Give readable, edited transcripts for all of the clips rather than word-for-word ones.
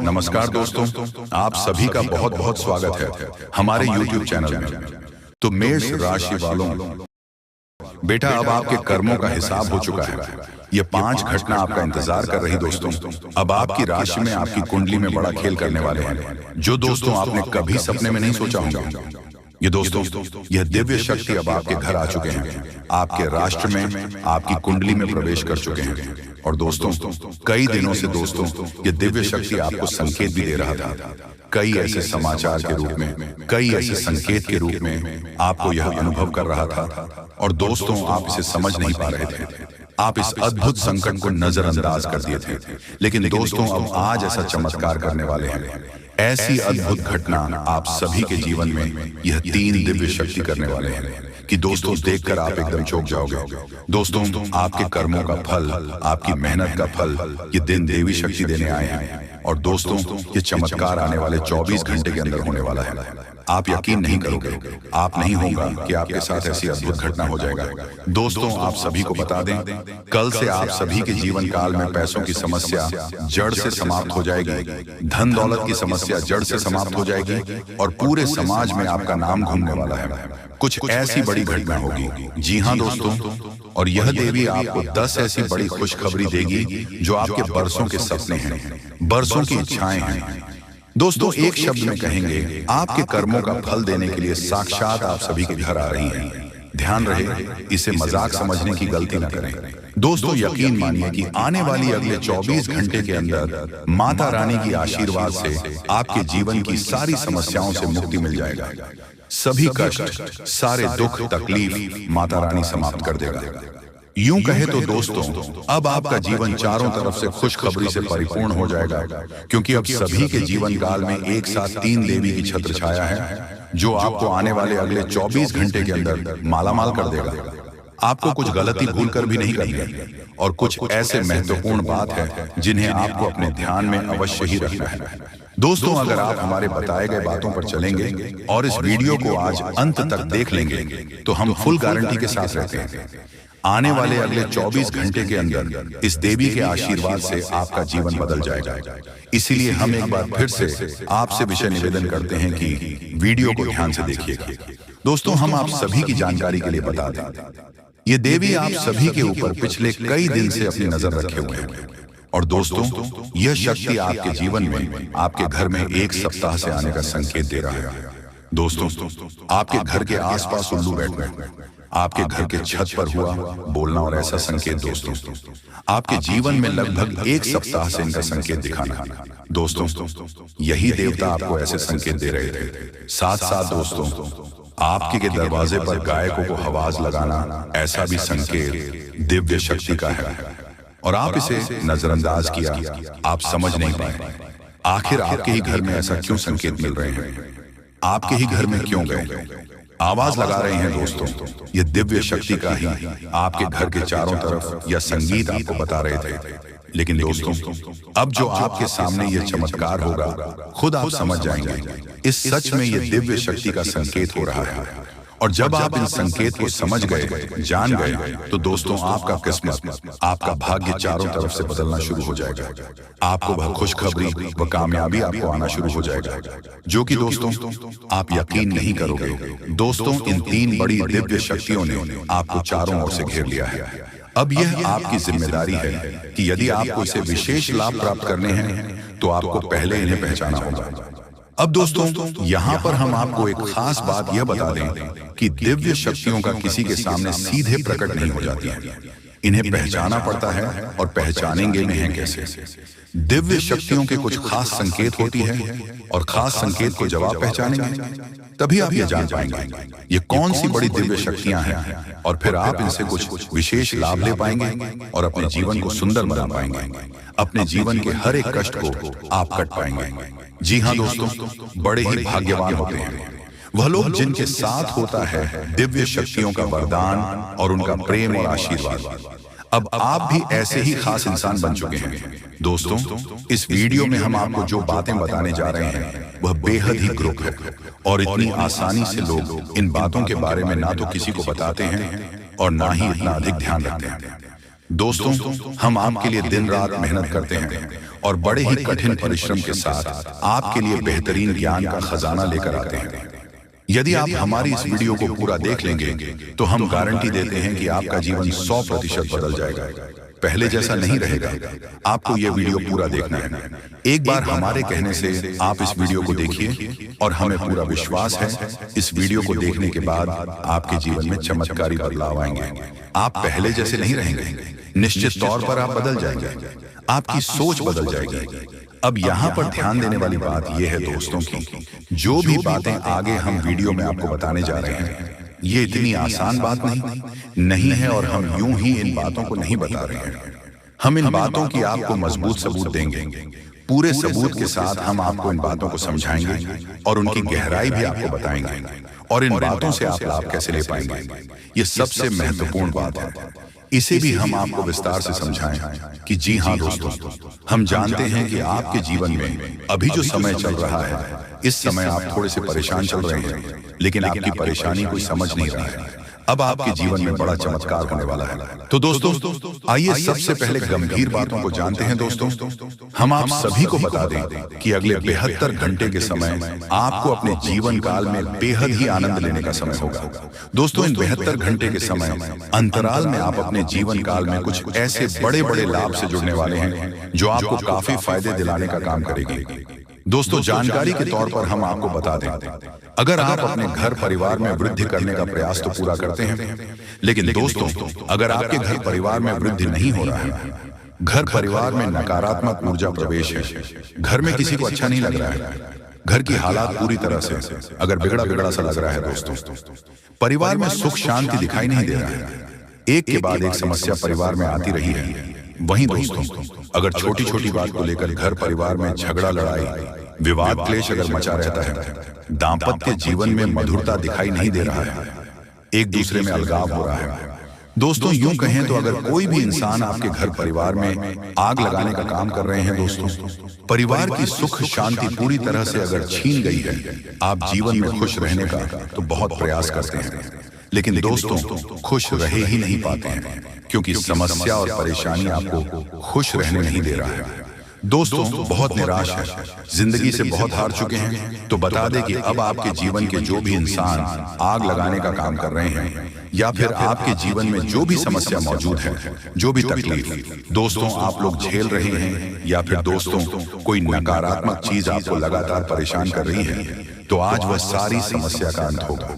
नमस्कार दोस्तों, आप सभी का बहुत बहुत स्वागत है हमारे YouTube चैनल में। तो मेष राशि वालों, बेटा अब आपके कर्मों का हिसाब हो चुका है। ये 5 घटना आपका इंतजार कर रही दोस्तों। अब आपकी राशि में, आपकी कुंडली में बड़ा खेल करने वाले हैं, जो दोस्तों आपने कभी सपने में नहीं सोचा होगा। ये दोस्तों, यह दिव्य शक्ति अब आपके घर आ चुके हैं, आपके राष्ट्र में, आपकी कुंडली में प्रवेश कर चुके हैं। और दोस्तों, कई दिनों से दोस्तों ये दिव्य शक्ति आपको संकेत भी दे रहा था। कई ऐसे समाचार के रूप में, कई ऐसे संकेत के रूप में आपको यह अनुभव कर रहा था। और दोस्तों, आप इसे समझ नहीं पा रहे थे। आप इस अद्भुत संकट को नजरअंदाज कर दिए थे। लेकिन दोस्तों, अब आज ऐसा चमत्कार करने वाले हैं। ऐसी अद्भुत घटना आप सभी के जीवन में यह 3 दिव्य शक्ति करने वाले हैं कि दोस्तों देखकर आप एकदम चौंक जाओगे। दोस्तों, आपके कर्मों का फल, आपकी मेहनत का फल ये दिन देवी शक्ति देने आए हैं। और दोस्तों, ये चमत्कार आने वाले 24 घंटे के अंदर होने वाला है। आप यकीन नहीं करोगे, आप नहीं होगा कि आपके साथ ऐसी अद्भुत घटना हो जाएगा। दोस्तों, आप सभी को बता दें, कल से आप सभी के जीवन काल में पैसों की समस्या जड़ से समाप्त हो जाएगी, धन दौलत की समस्या जड़ से समाप्त हो जाएगी और पूरे समाज में आपका नाम घूमने वाला है। कुछ ऐसी बड़ी घटना होगी। जी हाँ दोस्तों, और यह देवी आपको 10 ऐसी बड़ी खुशखबरी देगी जो आपके बरसों के सपने हैं, बरसों की इच्छाएं हैं। दोस्तों, एक शब्द में कहेंगे, आपके कर्मों का फल देने के लिए साक्षात आप सभी के घर आ रही हैं। ध्यान रहे, इसे मजाक समझने की गलती न करें। दोस्तों, यकीन मानिए कि आने वाली अगले 24 घंटे के अंदर माता रानी की आशीर्वाद से आपके जीवन की सारी समस्याओं से मुक्ति मिल जाएगा। सभी कष्ट, सारे दुख, तकलीफ माता रानी समाप्त कर देगा। यूं कहे तो दोस्तों, अब आपका जीवन चारों तरफ से खुशखबरी से परिपूर्ण हो जाएगा, क्योंकि अब सभी के जीवन काल में एक साथ 3 देवी की छत्र छाया है, जो आपको आने वाले अगले 24 घंटे के अंदर मालामाल कर देगा। आपको कुछ गलती भूल कर भी नहीं करनी है, और कुछ ऐसे महत्वपूर्ण बात है जिन्हें आपको अपने ध्यान में अवश्य ही रखना है। दोस्तों, अगर आप हमारे बताए गए बातों पर चलेंगे और इस वीडियो को आज अंत तक देख लेंगे, तो हम फुल गारंटी के साथ रहते हैं, आने वाले अगले 24 घंटे के अंदर इस देवी के आशीर्वाद से आपका जीवन बदल जाएगा। इसीलिए हम एक बार फिर से आपसे विषय निवेदन करते हैं कि वीडियो को ध्यान से देखिएगा। दोस्तों, हम आप सभी की जानकारी के लिए बता दें, ये देवी आप सभी के ऊपर पिछले कई दिन से अपनी नजर रखे हुए हैं। और दोस्तों, यह शक्ति आपके जीवन में, आपके घर में 1 सप्ताह से आने का संकेत दे रहा है। दोस्तों, आपके घर के आसपास उल्लू बैठना, आपके घर के छत पर हुआ बोलना और ऐसा संकेत दोस्तों, आपके जीवन में लगभग 1 सप्ताह से इनका संकेत दिखाना। दोस्तों, यही देवता आपको ऐसे संकेत दे रहे थे। साथ साथ दोस्तों, आपके के दरवाजे पर गायकों को आवाज लगाना, ऐसा भी संकेत दिव्य शक्ति का है। और आप इसे नजरअंदाज किया, आप समझ नहीं पाए। आखिर आपके ही घर में ऐसा क्यों संकेत मिल रहे हैं? आपके ही घर में क्यों गए? आवाज लगा रहे हैं दोस्तों, ये दिव्य शक्ति का ही आपके घर के चारों तरफ यह संगीत आपको बता रहे थे। लेकिन दोस्तों, अब जो आपके सामने ये चमत्कार होगा, खुद आप समझ जाएंगे, इस सच में ये दिव्य शक्ति का संकेत हो रहा है। और जब आप इन संकेत को समझ गए, जान गए, तो दोस्तों आपका किस्मत, आपका भाग्य चारों तरफ से बदलना शुरू हो जाएगा। आपको वह खुशखबरी व कामयाबी आपको आना शुरू हो जाएगा, जो कि दोस्तों आप यकीन नहीं करोगे। दोस्तों, इन 3 बड़ी दिव्य शक्तियों ने आपको चारों ओर से घेर लिया है। अब यह आपकी जिम्मेदारी है कि यदि आपको इसे विशेष लाभ प्राप्त करने हैं, तो आपको पहले इन्हें पहचाना होगा। अब दोस्तों, यहाँ पर हम आपको एक खास बात यह बता दें कि दिव्य शक्तियों का किसी के सामने सीधे प्रकट नहीं हो जाती है। इन्हें पहचाना पड़ता है, और पहचानेंगे में है कैसे। दिव्य शक्तियों के कुछ खास संकेत होती है, और खास संकेत को जब आप पहचानेंगे, तभी आप ये जान पाएंगे ये कौन सी बड़ी दिव्य शक्तियां हैं, और फिर आप इनसे कुछ विशेष लाभ ले पाएंगे और अपने जीवन को सुंदर बना पाएंगे। अपने जीवन के हर एक कष्ट को आप कट पाएंगे। जी हाँ दोस्तों, बड़े ही भाग्यवान होते हैं वह लोग जिनके साथ होता है दिव्य शक्तियों का वरदान और उनका प्रेम और आशीर्वाद। अब आप भी ऐसे ही खास इंसान बन चुके हैं। दोस्तों, इस वीडियो में हम आपको जो बातें बताने जा रहे हैं, वह बेहद ही गुप्त है, और इतनी आसानी से लोग इन बातों के बारे में ना तो किसी को बताते हैं और ना ही इतना अधिक ध्यान रखते हैं। दोस्तों, हम आपके लिए दिन रात मेहनत करते हैं और बड़े ही कठिन परिश्रम के साथ आपके लिए बेहतरीन ज्ञान का खजाना लेकर आते हैं। यदि आप हमारी इस वीडियो को पूरा देख लेंगे तो हम गारंटी देते हैं कि आपका जीवन 100% बदल जाएगा, पहले जैसा नहीं रहेगा। आपको यह वीडियो पूरा देखना है। एक बार हमारे कहने से आप इस वीडियो को देखिए और हमें पूरा विश्वास है इस वीडियो को देखने के बाद आपके जीवन में चमत्कारी बदलाव आएंगे। आप पहले जैसे नहीं रहेंगे, निश्चित तौर पर आप बदल जाएंगे, आपकी सोच बदल जाएगी। अब यहाँ पर ध्यान देने वाली बात यह है दोस्तों की जो भी बातें आगे हम वीडियो में आपको बताने जा रहे हैं ये इतनी आसान बात नहीं है और हम यूं ही इन बातों को नहीं बता रहे हैं। हम इन बातों की आपको मजबूत सबूत देंगे। पूरे सबूत के साथ हम आपको इन बातों को समझाएंगे और उनकी गहराई भी आपको बताएंगे और इन बातों से आप लाभ कैसे ले पाएंगे, ये सबसे महत्वपूर्ण बात है। इसे भी हम आपको विस्तार से समझाएं कि जी हाँ दोस्तों, हम जानते हैं कि आपके जीवन में अभी जो समय चल रहा है इस समय आप थोड़े से परेशान चल रहे हैं, लेकिन आपकी परेशानी कोई समझ नहीं रहा है। अब आपके जीवन में बड़ा चमत्कार होने वाला है। तो दोस्तों आइए सबसे पहले गंभीर बातों को जानते हैं। दोस्तों हम आप सभी को बता दें कि अगले 72 घंटे के समय आपको अपने जीवन काल में बेहद ही आनंद लेने का समय होगा। दोस्तों इन 72 घंटे के समय अंतराल में आप अपने जीवन काल में कुछ ऐसे बड़े बड़े लाभ से जुड़ने वाले हैं जो आपको काफी फायदे दिलाने का काम करेगी। दोस्तों जानकारी के तौर पर हम आपको बता दें, अगर आप अपने घर परिवार में वृद्धि करने का प्रयास तो पूरा करते हैं, लेकिन दोस्तों अगर आपके घर परिवार में वृद्धि नहीं हो रहा है, घर परिवार में नकारात्मक ऊर्जा प्रवेश है, घर में किसी को अच्छा नहीं लग रहा है, घर की हालात पूरी तरह से अगर बिगड़ा बिगड़ा सा लग रहा है दोस्तों, परिवार में सुख शांति दिखाई नहीं दे रहा है, एक के बाद एक समस्या परिवार में आती रही है। वहीं दोस्तों अगर छोटी छोटी बात को लेकर घर परिवार में झगड़ा लड़ाई विवाद क्लेश अगर मचा रहता है, दाम्पत्य जीवन में मधुरता दिखाई नहीं दे रहा है, एक दूसरे में अलगाव हो रहा है। दोस्तों यूं कहें तो अगर कोई भी इंसान आपके घर परिवार में आग लगाने का काम कर रहे हैं दोस्तों, परिवार की सुख शांति पूरी तरह से अगर छीन गई है, आप जीवन में खुश रहने का तो बहुत प्रयास करते हैं, लेकिन दोस्तों खुश रहे ही नहीं पाते हैं क्योंकि समस्या और परेशानी आपको खुश रहने नहीं दे रहा है। दोस्तों बहुत निराश है, जिंदगी से बहुत हार चुके हैं, तो बता दें कि अब आपके जीवन के जो भी इंसान आग लगाने का काम कर रहे हैं या फिर आपके जीवन में जो भी समस्या मौजूद है, जो भी तकलीफ दोस्तों आप लोग झेल रहे हैं या फिर दोस्तों कोई नकारात्मक चीज आपको लगातार परेशान कर रही है, तो आज वह सारी समस्या का अंत होगा,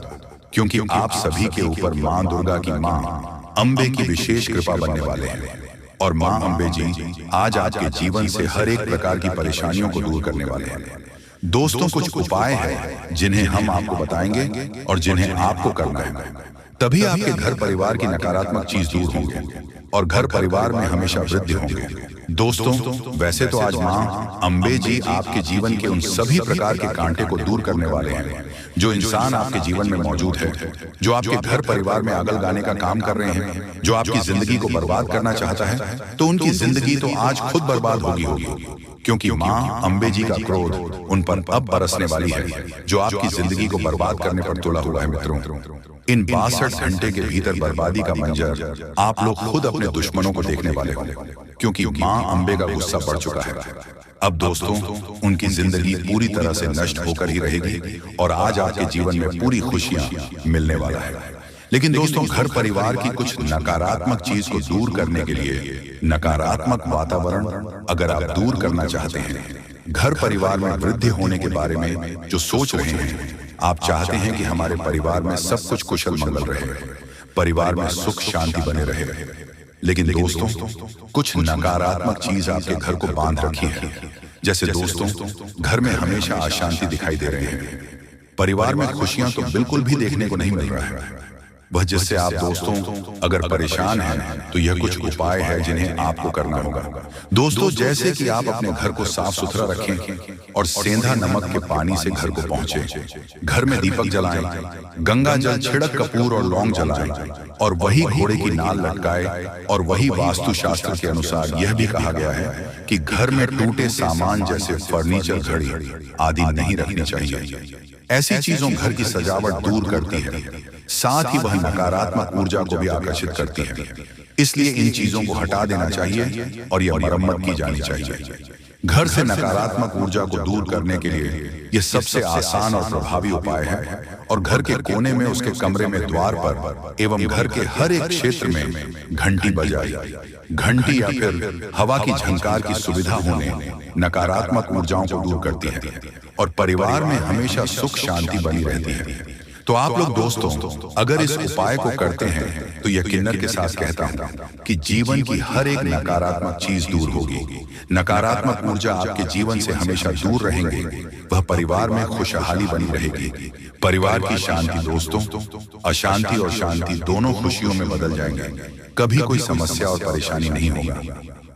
क्योंकि आप सभी के ऊपर माँ दुर्गा की माँ अम्बे की विशेष कृपा बनने वाले हैं और माँ अम्बे जी आज आपके जीवन से हर एक प्रकार की परेशानियों को दूर करने वाले हैं। दोस्तों कुछ उपाय हैं जिन्हें हम आपको बताएंगे और जिन्हें आपको करना है, तभी आपके घर परिवार की नकारात्मक चीज दूर होंगे और घर परिवार में हमेशा वृद्धि होंगे। दोस्तों वैसे तो आज माँ अम्बे जी आपके जीवन के उन सभी प्रकार के कांटे को दूर करने वाले हैं जो इंसान आपके जीवन में मौजूद है, जो आपके घर परिवार में आग लगाने का काम कर रहे हैं, जो आपकी जिंदगी को बर्बाद करना चाहता है, तो उनकी जिंदगी तो आज खुद बर्बाद होगी, क्योंकि माँ अम्बे जी का क्रोध उन पर अब बरसने वाली है जो आपकी जिंदगी को बर्बाद करने पर तुला हुआ है। मित्रों इन 62 घंटे के भीतर बर्बादी का मंजर आप लोग खुद अपने दुश्मनों को देखने वाले हो, क्योंकि माँ अम्बे का गुस्सा बढ़ चुका है। अब दोस्तों उनकी जिंदगी पूरी तरह से नष्ट होकर ही रहेगी और आज आपके जीवन में पूरी खुशियां मिलने वाला है। लेकिन दोस्तों घर परिवार की कुछ नकारात्मक चीज को दूर करने के लिए नकारात्मक वातावरण अगर आप दूर करना चाहते हैं, घर परिवार में वृद्धि होने के बारे में जो सोच रहे हैं, आप चाहते हैं कि हमारे परिवार में सब कुछ कुशल मंगल रहे, परिवार में सुख शांति बने रहे, लेकिन दोस्तों कुछ नकारात्मक चीज आपके घर को बांध रखी है। जैसे दोस्तों घर में हमेशा अशांति दिखाई दे रहे हैं, परिवार में खुशियां तो बिल्कुल भी देखने को नहीं मिल रहा है। वह जिससे आप दोस्तों अगर परेशान हैं तो यह कुछ उपाय है जिन्हें आपको करना होगा। दोस्तों जैसे कि आप अपने घर को साफ सुथरा रखें और सेंधा नमक के पानी से घर को पहुंचे, घर में दीपक जलाएं, गंगा जल छिड़क कपूर और लौंग जलाएं और वही घोड़े की नाल लटकाए। और वही वास्तु शास्त्र के अनुसार यह भी कहा गया है कि घर में टूटे सामान जैसे फर्नीचर, घड़ी आदि नहीं रखनी चाहिए। ऐसी चीजों घर की सजावट दूर करती है, साथ ही वह नकारात्मक ऊर्जा को भी आकर्षित करती है। इसलिए इन चीजों को हटा देना चाहिए और यह मरम्मत की जानी चाहिए। घर से नकारात्मक ऊर्जा को दूर करने के लिए यह सबसे आसान और प्रभावी उपाय है। और घर के कोने में उसके कमरे में द्वार पर एवं घर के हर एक क्षेत्र में घंटी बजाई। घंटी या फिर हवा की झंकार की सुविधा होने नकारात्मक ऊर्जाओं को दूर करती है और परिवार में हमेशा सुख शांति बनी रहती है। तो आप लोग दोस्तों, अगर इस उपाय को करते हैं तो यकीनन के साथ कहता हूं कि जीवन की हर एक नकारात्मक चीज दूर होगी। नकारात्मक ऊर्जा आपके जीवन से हमेशा दूर रहेंगे, वह परिवार में खुशहाली बनी रहेगी। परिवार की शांति दोस्तों, अशांति और शांति दोनों खुशियों में बदल जाएंगे। कभी कोई समस्या और परेशानी नहीं होगा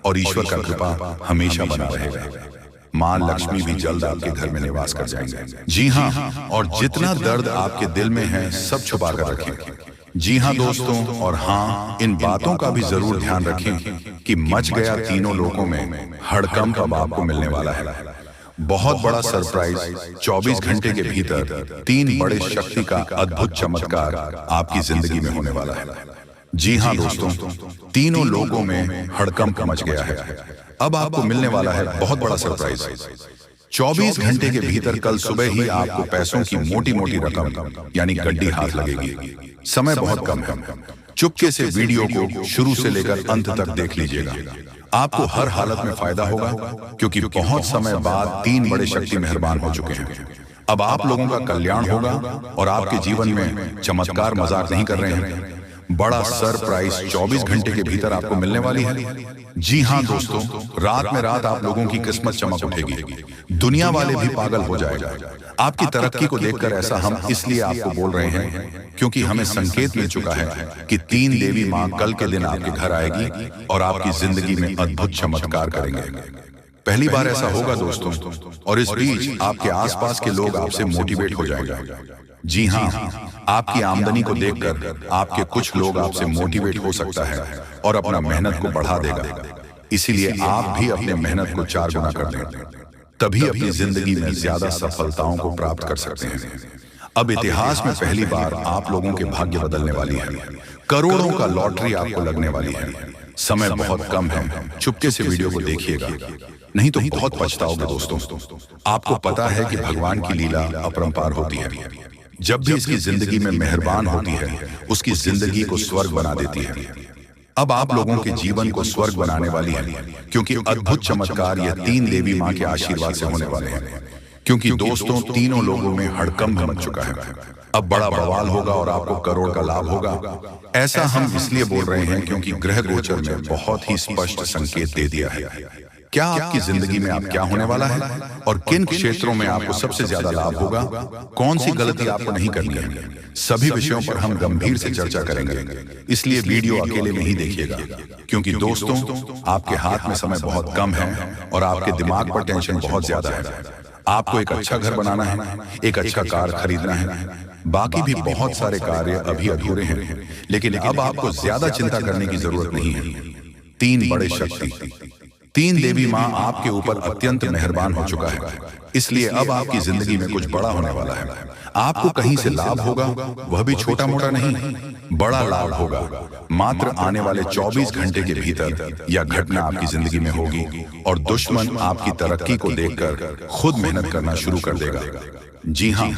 और ईश्वर का कृपा हमेशा बना रहेगा। मां लक्ष्मी भी जल्द आपके घर में निवास कर जाएंगे। जी हाँ, और जितना दर्द आपके दिल में है सब छुपा कर रखें। जी हाँ दोस्तों, और हाँ, इन बातों का भी जरूर ध्यान रखें कि मच गया तीनों लोकों में हड़कंप अब आपको मिलने वाला है। बहुत बड़ा सरप्राइज 24 घंटे के भीतर 3 बड़े शक्ति का अद्भुत चमत्कार आपकी जिंदगी में होने वाला है। जी हाँ दोस्तों, तीनों लोगों में हड़कंप मच गया है। अब आपको मिलने वाला है बहुत बड़ा सरप्राइज। 24 घंटे के भीतर कल सुबह ही आपको पैसों की मोटी मोटी रकम यानी गड्डी हाथ लगेगी। समय बहुत कम है। चुपके से वीडियो को शुरू से लेकर अंत तक देख लीजिएगा। आपको हर हालत में फायदा होगा क्योंकि बहुत समय बाद 3 बड़े शक्ति मेहरबान हो चुके हैं। अब आप लोगों का कल्याण होगा और आपके जीवन में चमत्कार मजाक नहीं कर रहे हैं। बड़ा सरप्राइज 24 घंटे के भीतर आपको मिलने वाली है। जी हाँ दोस्तों, रात में रात आप लोगों की किस्मत चमक उठेगी। दुनिया वाले भी पागल हो जाएगा। आपकी तरक्की को देखकर ऐसा हम इसलिए आपको बोल रहे हैं क्योंकि हमें संकेत मिल चुका है कि 3 देवी मां कल के दिन आपके घर आएगी और आपकी जिंदगी में अद्भुत चमत्कार करेंगे। पहली बार ऐसा होगा दोस्तों, और इस बीच आपके आसपास के लोग आपसे मोटिवेट हो जाएंगे। जी हाँ, आपकी आमदनी को देखकर आपके कुछ लोग आपसे मोटिवेट हो सकता है और अपना मेहनत को बढ़ा देगा। इसीलिए आप भी अपने मेहनत को 4 गुना कर दें, तभी अपनी जिंदगी में ज्यादा सफलताओं को प्राप्त कर सकते हैं। अब इतिहास में पहली बार आप लोगों के भाग्य बदलने वाली है। करोड़ों का लॉटरी आपको लगने वाली है। समय बहुत कम है, चुपके से वीडियो को देखिएगा, नहीं तो बहुत पछताओगे दोस्तों। आपको पता है कि भगवान की लीला अपरंपार होती है। जब भी इसकी जिंदगी में मेहरबान होती है, उसकी जिंदगी को स्वर्ग बना देती है। अब आप लोगों के जीवन को स्वर्ग बनाने वाली है क्योंकि अद्भुत चमत्कार ये 3 देवी मां के आशीर्वाद से होने वाले हैं। क्योंकि दोस्तों, तीनों लोगों में हड़कंप मच चुका है। अब बड़ा बवाल होगा और आपको करोड़ का लाभ होगा। ऐसा हम इसलिए बोल रहे हैं क्योंकि ग्रह गोचर में बहुत ही स्पष्ट संकेत दे दिया है। क्या आपकी जिंदगी में आप क्या होने वाला है और किन क्षेत्रों में आपको सबसे ज्यादा लाभ होगा, कौन सी गलती आपको नहीं करनी है, सभी विषयों पर हम गंभीर से चर्चा करेंगे। इसलिए वीडियो अकेले में ही देखिएगा क्योंकि दोस्तों, आपके हाथ में समय बहुत कम है और आपके दिमाग पर टेंशन बहुत ज्यादा है। आपको एक अच्छा घर बनाना है, एक अच्छा कार खरीदना है, बाकी भी बहुत सारे कार्य अभी अधूरे हैं, लेकिन अब आपको ज्यादा चिंता करने की जरूरत नहीं है। 3 बड़े शक्ति, 3 देवी मां आपके ऊपर अत्यंत मेहरबान हो चुका है। इसलिए अब आपकी जिंदगी में कुछ बड़ा होने वाला है। आपको कहीं से लाभ होगा, वह भी छोटा मोटा नहीं, बड़ा लाभ होगा। मात्र आने वाले 24 घंटे के भीतर यह घटना आपकी जिंदगी में होगी और दुश्मन आपकी तरक्की को देखकर खुद मेहनत करना शुरू कर देगा। जी हाँ,